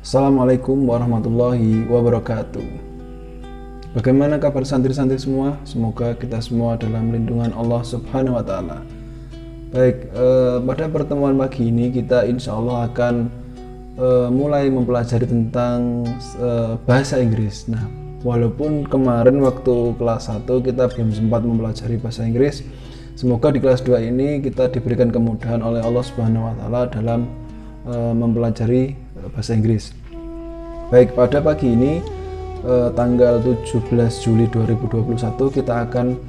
Assalamualaikum warahmatullahi wabarakatuh. Bagaimana kabar santri-santri semua? Semoga kita semua dalam lindungan Allah Subhanahu wa Ta'ala. Baik, pada pertemuan pagi ini kita insya Allah akan mulai mempelajari tentang bahasa Inggris. Nah, walaupun kemarin waktu kelas 1 kita belum sempat mempelajari bahasa Inggris, semoga di kelas 2 ini kita diberikan kemudahan oleh Allah Subhanahu wa Ta'ala dalam mempelajari bahasa Inggris. Baik, pada pagi ini tanggal 17 Juli 2021 kita akan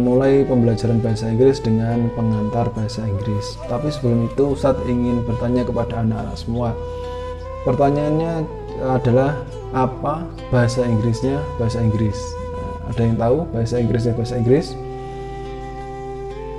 mulai pembelajaran bahasa Inggris dengan pengantar bahasa Inggris. Tapi sebelum itu Ustadz ingin bertanya kepada anak-anak semua. Pertanyaannya adalah apa bahasa Inggrisnya bahasa Inggris? Ada yang tahu bahasa Inggrisnya bahasa Inggris?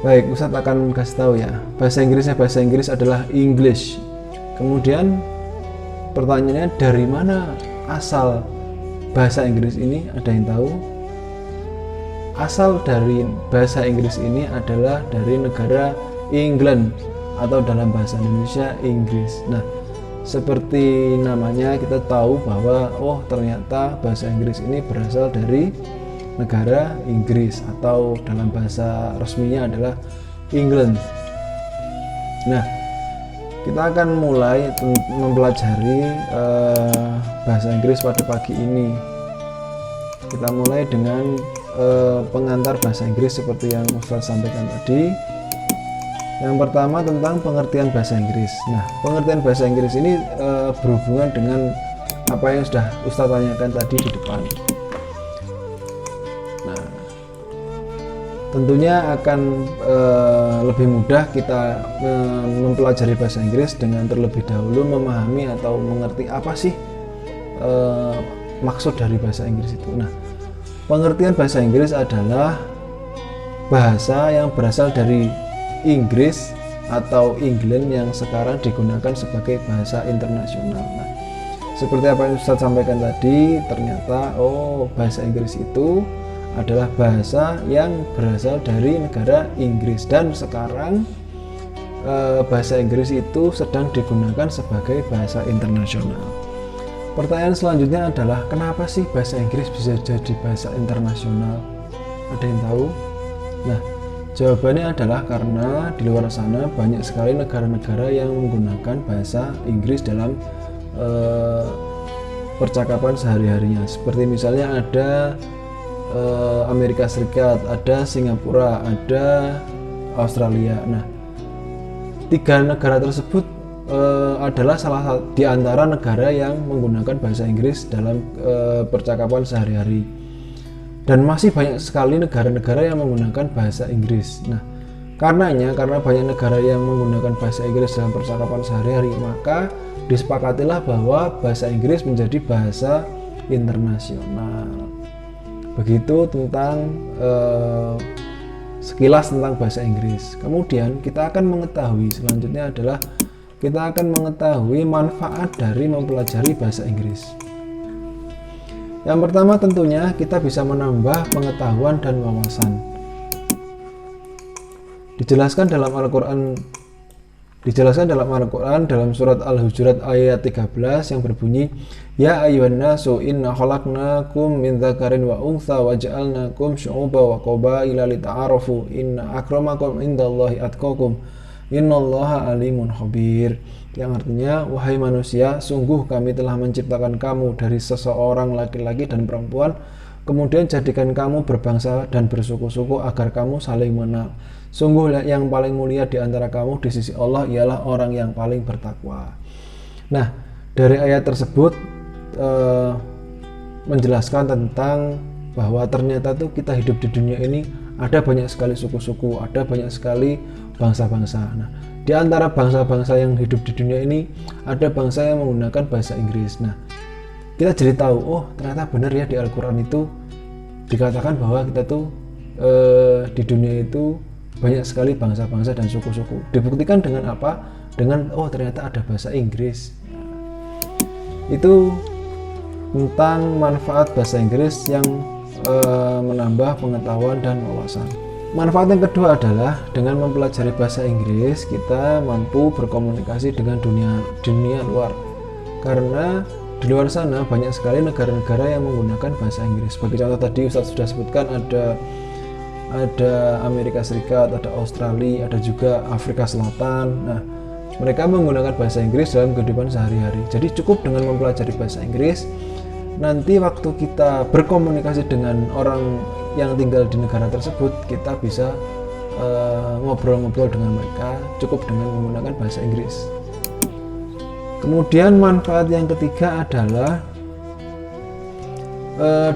Baik, Ustadz akan kasih tahu ya. Bahasa Inggrisnya bahasa Inggris adalah English. Kemudian pertanyaannya, dari mana asal bahasa Inggris ini? Ada yang tahu? Asal dari bahasa Inggris ini adalah dari negara England atau dalam bahasa Indonesia Inggris. Nah, seperti namanya kita tahu bahwa ternyata bahasa Inggris ini berasal dari negara Inggris atau dalam bahasa resminya adalah England. Nah, kita akan mulai mempelajari bahasa Inggris pada pagi ini. Kita mulai dengan pengantar bahasa Inggris seperti yang Ustadz sampaikan tadi. Yang pertama tentang pengertian bahasa Inggris. Nah, pengertian bahasa Inggris ini berhubungan dengan apa yang sudah Ustadz tanyakan tadi di depan. Nah, tentunya akan lebih mudah kita mempelajari bahasa Inggris dengan terlebih dahulu memahami atau mengerti apa sih maksud dari bahasa Inggris itu. Nah, pengertian bahasa Inggris adalah bahasa yang berasal dari Inggris atau England yang sekarang digunakan sebagai bahasa internasional. Nah, seperti apa yang Ustadz sampaikan tadi, ternyata bahasa Inggris itu adalah bahasa yang berasal dari negara Inggris dan sekarang bahasa Inggris itu sedang digunakan sebagai bahasa internasional. Pertanyaan selanjutnya adalah, kenapa sih bahasa Inggris bisa jadi bahasa internasional? Ada yang tahu? Nah, jawabannya adalah karena di luar sana banyak sekali negara-negara yang menggunakan bahasa Inggris dalam percakapan sehari-harinya. Seperti misalnya ada Amerika Serikat, ada Singapura, ada Australia. Nah, tiga negara tersebut adalah salah satu di antara negara yang menggunakan bahasa Inggris dalam percakapan sehari-hari. Dan masih banyak sekali negara-negara yang menggunakan bahasa Inggris. Nah, karena banyak negara yang menggunakan bahasa Inggris dalam percakapan sehari-hari, maka disepakatilah bahwa bahasa Inggris menjadi bahasa internasional. Begitu tentang sekilas tentang bahasa Inggris. Kemudian kita akan mengetahui selanjutnya adalah kita akan mengetahui manfaat dari mempelajari bahasa Inggris. Yang pertama tentunya kita bisa menambah pengetahuan dan wawasan. Dijelaskan dalam Al-Quran dalam surat Al-Hujurat ayat 13 yang berbunyi, Ya ayyuhan nasu inna khalaqnakum min dzakarin wa untha wa ja'alnakum syu'uban wa qabaila lita'arafu inna akramakum indallahi atqakum innallaha alimun khabir. Yang artinya, wahai manusia, sungguh kami telah menciptakan kamu dari seseorang laki-laki dan perempuan, kemudian jadikan kamu berbangsa dan bersuku-suku agar kamu saling mengenal. Sungguh yang paling mulia di antara kamu di sisi Allah ialah orang yang paling bertakwa. Nah, dari ayat tersebut menjelaskan tentang bahwa ternyata tuh kita hidup di dunia ini ada banyak sekali suku-suku, ada banyak sekali bangsa-bangsa. Nah, di antara bangsa-bangsa yang hidup di dunia ini ada bangsa yang menggunakan bahasa Inggris. Nah, kita jadi tahu, ternyata benar ya di Al-Quran itu dikatakan bahwa kita tuh di dunia itu banyak sekali bangsa-bangsa dan suku-suku. Dibuktikan dengan apa? Dengan ternyata ada bahasa Inggris. Itu tentang manfaat bahasa Inggris yang menambah pengetahuan dan wawasan. Manfaat yang kedua adalah dengan mempelajari bahasa Inggris kita mampu berkomunikasi dengan dunia luar. karena di luar sana banyak sekali negara-negara yang menggunakan bahasa Inggris. Sebagai contoh tadi Ustadz sudah sebutkan ada Amerika Serikat, ada Australia, ada juga Afrika Selatan. Nah, mereka menggunakan bahasa Inggris dalam kehidupan sehari-hari. Jadi cukup dengan mempelajari bahasa Inggris, nanti waktu kita berkomunikasi dengan orang yang tinggal di negara tersebut, kita bisa ngobrol-ngobrol dengan mereka cukup dengan menggunakan bahasa Inggris. Kemudian manfaat yang ketiga adalah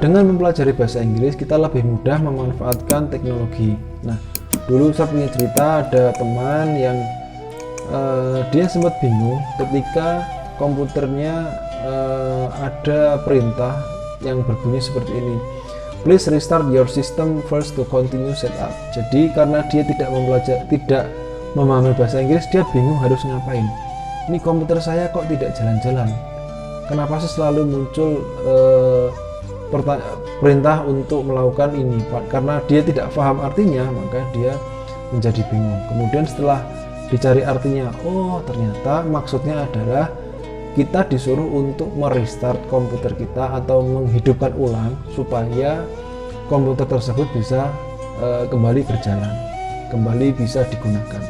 dengan mempelajari bahasa Inggris kita lebih mudah memanfaatkan teknologi. Nah, dulu saya punya cerita, ada teman yang dia sempat bingung ketika komputernya ada perintah yang berbunyi seperti ini, please restart your system first to continue setup. Jadi karena dia tidak memahami bahasa Inggris, dia bingung harus ngapain. Ini komputer saya kok tidak jalan-jalan, kenapa sih selalu muncul perintah untuk melakukan ini. Karena dia tidak paham artinya, maka dia menjadi bingung. Kemudian setelah dicari artinya, oh ternyata maksudnya adalah kita disuruh untuk merestart komputer kita atau menghidupkan ulang supaya komputer tersebut bisa kembali berjalan, kembali bisa digunakan.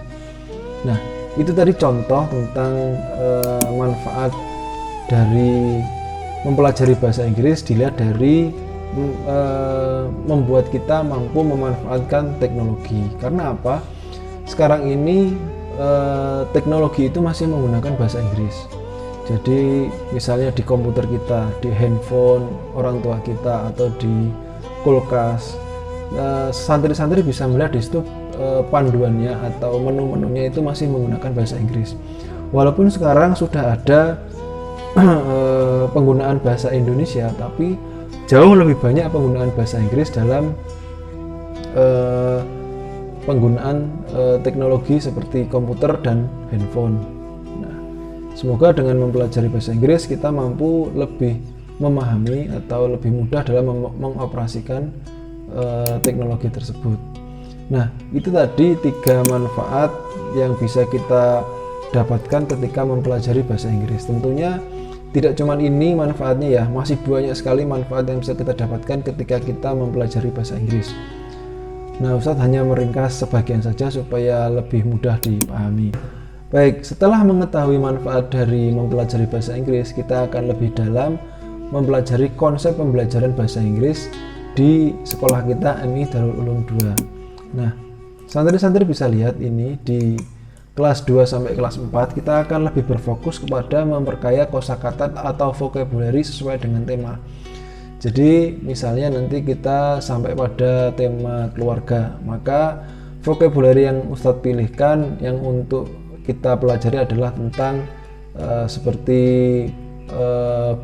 Nah, itu tadi contoh tentang manfaat dari mempelajari bahasa Inggris dilihat dari membuat kita mampu memanfaatkan teknologi. Karena apa? Sekarang ini teknologi itu masih menggunakan bahasa Inggris. Jadi misalnya di komputer kita, di handphone orang tua kita, atau di kulkas, santri-santri bisa melihat di situ panduannya atau menu-menunya itu masih menggunakan bahasa Inggris. Walaupun sekarang sudah ada penggunaan bahasa Indonesia, tapi jauh lebih banyak penggunaan bahasa Inggris dalam penggunaan teknologi seperti komputer dan handphone. Nah, semoga dengan mempelajari bahasa Inggris kita mampu lebih memahami atau lebih mudah dalam mengoperasikan teknologi tersebut. Nah, itu tadi 3 manfaat yang bisa kita dapatkan ketika mempelajari bahasa Inggris. Tentunya tidak cuma ini manfaatnya ya, masih banyak sekali manfaat yang bisa kita dapatkan ketika kita mempelajari bahasa Inggris. Nah, Ustadz hanya meringkas sebagian saja supaya lebih mudah dipahami. Baik, setelah mengetahui manfaat dari mempelajari bahasa Inggris, kita akan lebih dalam mempelajari konsep pembelajaran bahasa Inggris di sekolah kita MI Darul Ulum 2. Nah, santri-santri bisa lihat ini di kelas 2 sampai kelas 4 kita akan lebih berfokus kepada memperkaya kosakata atau vocabulary sesuai dengan tema. Jadi misalnya nanti kita sampai pada tema keluarga, maka vocabulary yang Ustadz pilihkan yang untuk kita pelajari adalah tentang seperti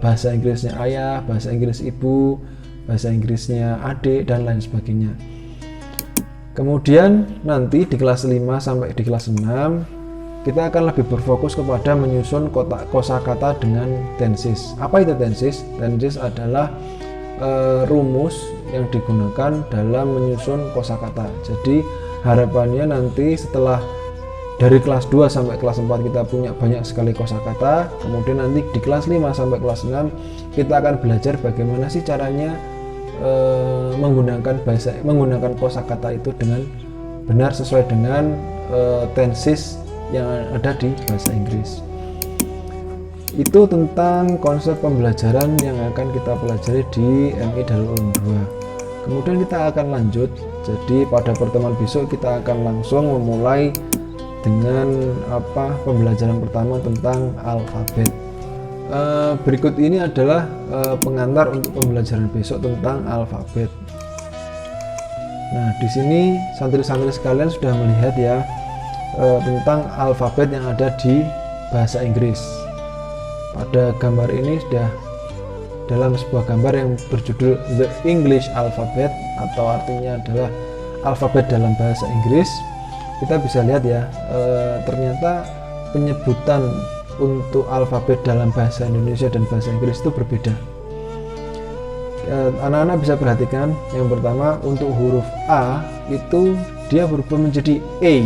bahasa Inggrisnya ayah, bahasa Inggris ibu, bahasa Inggrisnya adik, dan lain sebagainya. Kemudian nanti di kelas 5 sampai di kelas 6 kita akan lebih berfokus kepada menyusun kosakata dengan tenses. Apa itu tenses? Tenses adalah rumus yang digunakan dalam menyusun kosakata. Jadi harapannya nanti setelah dari kelas 2 sampai kelas 4 kita punya banyak sekali kosakata, kemudian nanti di kelas 5 sampai kelas 6 kita akan belajar bagaimana sih caranya menggunakan kosakata itu dengan benar sesuai dengan tenses yang ada di bahasa Inggris. Itu tentang konsep pembelajaran yang akan kita pelajari di MI Darul Ulum 2. Kemudian kita akan lanjut, jadi pada pertemuan besok kita akan langsung memulai dengan pembelajaran pertama tentang alfabet. Berikut ini adalah pengantar untuk pembelajaran besok tentang alfabet. Nah, di sini santri-santri sekalian sudah melihat ya tentang alfabet yang ada di bahasa Inggris. Pada gambar ini sudah dalam sebuah gambar yang berjudul The English Alphabet, atau artinya adalah alfabet dalam bahasa Inggris. Kita bisa lihat ya, ternyata penyebutan untuk alfabet dalam bahasa Indonesia dan bahasa Inggris itu berbeda. Anak-anak bisa perhatikan, yang pertama untuk huruf A itu dia berubah menjadi A,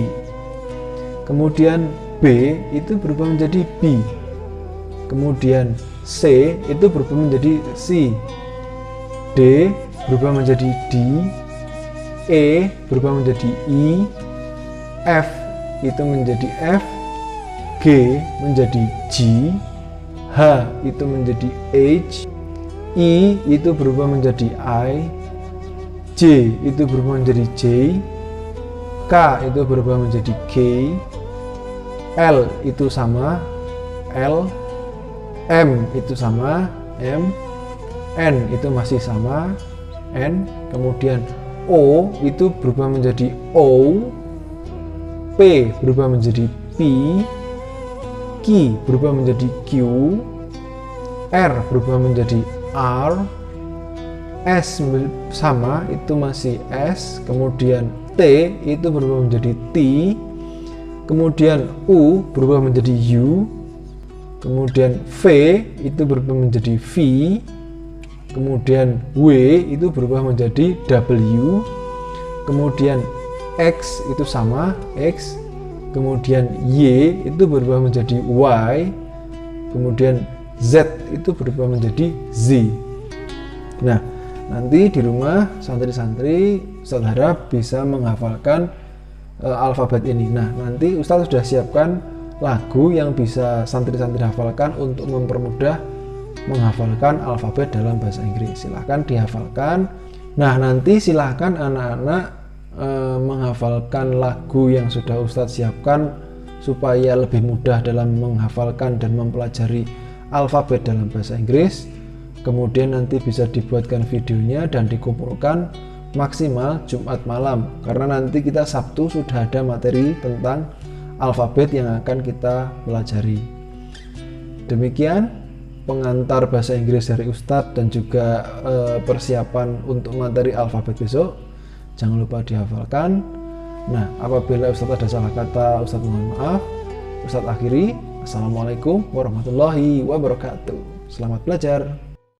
kemudian B itu berubah menjadi B, kemudian C itu berubah menjadi C, D berubah menjadi D, E berubah menjadi I, F itu menjadi F, G menjadi G, H itu menjadi H, I itu berubah menjadi I, J itu berubah menjadi J, K itu berubah menjadi K, L itu sama L, M itu sama M, N itu masih sama N, kemudian O itu berubah menjadi O, P berubah menjadi P, Q berubah menjadi Q, R berubah menjadi R, S sama itu masih S, kemudian T itu berubah menjadi T, kemudian U berubah menjadi U, kemudian V itu berubah menjadi V, kemudian W itu berubah menjadi W, kemudian X itu sama X, kemudian Y itu berubah menjadi Y, kemudian Z itu berubah menjadi Z. Nah, nanti di rumah santri-santri Ustadz harap bisa menghafalkan alfabet ini. Nah, nanti Ustadz sudah siapkan lagu yang bisa santri-santri hafalkan untuk mempermudah menghafalkan alfabet dalam bahasa Inggris. Silahkan dihafalkan. Nah, nanti silahkan anak-anak menghafalkan lagu yang sudah Ustadz siapkan supaya lebih mudah dalam menghafalkan dan mempelajari alfabet dalam bahasa Inggris. Kemudian nanti bisa dibuatkan videonya dan dikumpulkan maksimal Jumat malam, karena nanti kita Sabtu sudah ada materi tentang alfabet yang akan kita pelajari. Demikian pengantar bahasa Inggris dari Ustadz dan juga persiapan untuk materi alfabet besok. Jangan lupa dihafalkan. Nah, apabila Ustadz ada salah kata, Ustadz mohon maaf. Ustadz akhiri. Assalamualaikum warahmatullahi wabarakatuh. Selamat belajar.